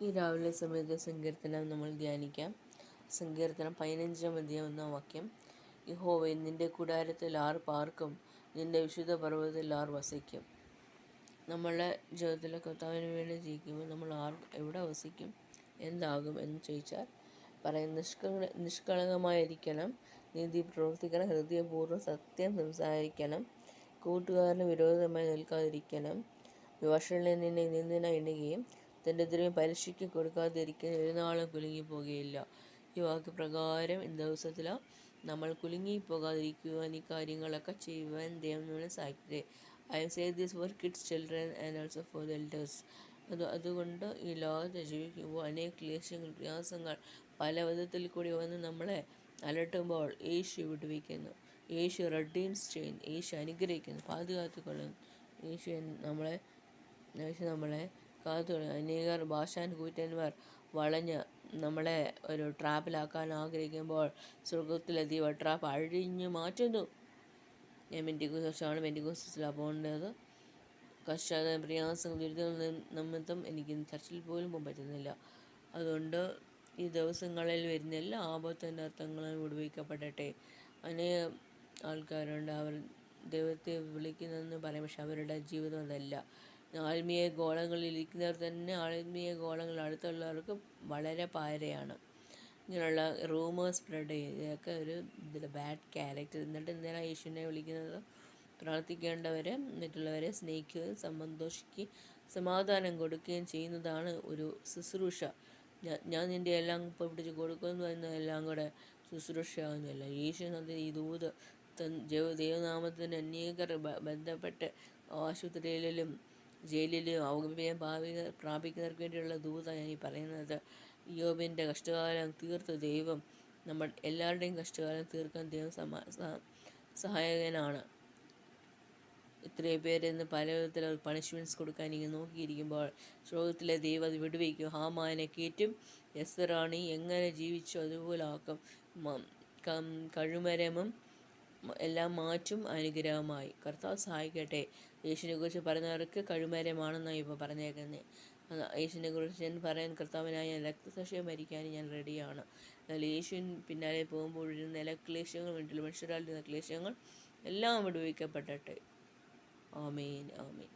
ഈ രാവിലെ സമയത്ത് സങ്കീർത്തനം നമ്മൾ ധ്യാനിക്കാം. സങ്കീർത്തനം 15 വാക്യം. യഹോവേ, നിന്റെ കൂടാരത്തിൽ ആർ പാർക്കും? നിന്റെ വിശുദ്ധ പർവ്വതത്തിൽ ആർ വസിക്കും? നമ്മളുടെ ജീവിതത്തിലെ കർത്താവിന് വേണ്ടി ജീവിക്കുമ്പോൾ നമ്മൾ എവിടെ വസിക്കും, എന്താകും എന്ന് ചോദിച്ചാൽ പറയും, നിഷ്കളങ്കമായിരിക്കണം, നീതി പ്രവർത്തിക്കണം, ഹൃദയപൂർവ്വം സത്യം സംസാരിക്കണം, കൂട്ടുകാരന് വിരോധമായി നിൽക്കാതിരിക്കണം, വഷളൻ നിന്നെ നിന്ദന എണ്ണുകയും തൻ്റെ ദ്രവ്യം പലിശയ്ക്ക് കൊടുക്കാതിരിക്കുന്ന ഒരു നാളും കുലുങ്ങിപ്പോകുകയില്ല. ഈ വാക്ക് പ്രകാരം ഈ ദിവസത്തിൽ നമ്മൾ കുലുങ്ങിപ്പോകാതിരിക്കുവാൻ ഈ കാര്യങ്ങളൊക്കെ ചെയ്യുവാൻ ദൈവം നമ്മളെ സഹായിക്കട്ടെ. I say this for kids, children and also for the elders. അതുകൊണ്ട് ഈ ലോകത്ത് ജീവിക്കുമ്പോൾ അനേക ക്ലേശങ്ങൾ, പ്രയാസങ്ങൾ പല വിധത്തിൽ കൂടി വന്ന് നമ്മളെ അലട്ടുമ്പോൾ യേശു വിടുവിക്കുന്നു, യേശു റെഡീംസ് ചെയ്യുന്നു, യേശു അനുഗ്രഹിക്കുന്നു, പാതുകാത്തുകൊള്ളുന്നു. യേശു നമ്മളെ കാത്തുകൊള്ളുന്നു. അനേകർ ഭാഷാൻ കൂറ്റന്മാർ വളഞ്ഞ് നമ്മളെ ഒരു ട്രാപ്പിലാക്കാൻ ആഗ്രഹിക്കുമ്പോൾ സ്വർഗത്തിലെ ദൈവ ട്രാപ്പ് അഴിഞ്ഞു മാറ്റുന്നു. ഞാൻ പെൻറ്റിക്കോസ്റ്റിലാണ് പോകേണ്ടത്. കഷ്ടത, പ്രയാസങ്ങൾ, ദുരിതങ്ങൾ നിമിത്തം എനിക്ക് ചർച്ചിൽ പോലും പോകാൻ പറ്റുന്നില്ല. അതുകൊണ്ട് ഈ ദിവസങ്ങളിൽ വരുന്ന എല്ലാ ആപത്തിൻ്റെ അർത്ഥങ്ങളും വിടുവിക്കപ്പെടട്ടെ. അനേക ആൾക്കാരുണ്ട്, അവർ ദൈവത്തെ വിളിക്കുന്നതെന്ന് പറയും, പക്ഷെ അവരുടെ ജീവിതം അതല്ല. ആത്മീയ ഗോളങ്ങളിൽ ഇരിക്കുന്നവർ തന്നെ ആത്മീയ ഗോളങ്ങൾ അടുത്തുള്ളവർക്ക് വളരെ പാരയാണ്. ഇങ്ങനെയുള്ള റൂമേഴ്സ് സ്പ്രെഡ് ചെയ്യും. ഇതൊക്കെ ഒരു ബാഡ് ക്യാരക്ടർ. എന്നിട്ട് എന്തിനാണ് യേശുവിനെ വിളിക്കുന്നത്? പ്രാർത്ഥിക്കേണ്ടവരെ, മറ്റുള്ളവരെ സ്നേഹിക്കുകയും സന്തോഷിക്കുകയും സമാധാനം കൊടുക്കുകയും ചെയ്യുന്നതാണ് ഒരു ശുശ്രൂഷ. ഞാൻ നിൻ്റെ എല്ലാം പിടിച്ച് കൊടുക്കുന്നു എന്നതെല്ലാം കൂടെ ശുശ്രൂഷയാകുന്നില്ല. യേശു ഈ ദൂത് ദൈവനാമത്തിന് അനേകർ ബന്ധപ്പെട്ട് ആശുപത്രിയിലും ജയിലിലും ഔഗ്യം പ്രാപിക്കുന്നവർക്ക് വേണ്ടിയുള്ള ദൂതാണ് ഞാൻ ഈ പറയുന്നത്. യോബിൻ്റെ കഷ്ടകാലം തീർത്ത് ദൈവം നമ്മൾ എല്ലാവരുടെയും കഷ്ടകാലം തീർക്കാൻ ദൈവം സഹായകനാണ്. ഇത്രയും പേര് ഇന്ന് പല വിധത്തിലുള്ള പണിഷ്മെൻറ്റ്സ് കൊടുക്കാൻ ഇങ്ങനെ നോക്കിയിരിക്കുമ്പോൾ സ്വർഗ്ഗത്തിലെ ദൈവം അത് വിടുവിക്കും. ഹാമാനെ കയറ്റും. എസ്തറാണി എങ്ങനെ ജീവിച്ചു അതുപോലെ ആക്കും. കഴുമരമും എല്ലാം മാറ്റും അനുഗ്രഹമായി. കർത്താവ് സഹായിക്കട്ടെ. യേശുവിനെ കുറിച്ച് പറയുന്നവർക്ക് കഴുമരമാണെന്നാണ് ഇപ്പോൾ പറഞ്ഞേക്കുന്നത്. യേശുവിനെ കുറിച്ച് ഞാൻ പറയാൻ, കർത്താവിനായി ഞാൻ രക്തസാക്ഷിയായി മരിക്കാനും ഞാൻ റെഡിയാണ്. എന്നാൽ യേശുവിൻ പിന്നാലെ പോകുമ്പോൾ നില ക്ലേശങ്ങൾ വേണ്ടിയുള്ള മനുഷ്യരാൽ ക്ലേശങ്ങൾ എല്ലാം വിടുവിക്കപ്പെടട്ടെ. ആമേൻ, ആമേൻ.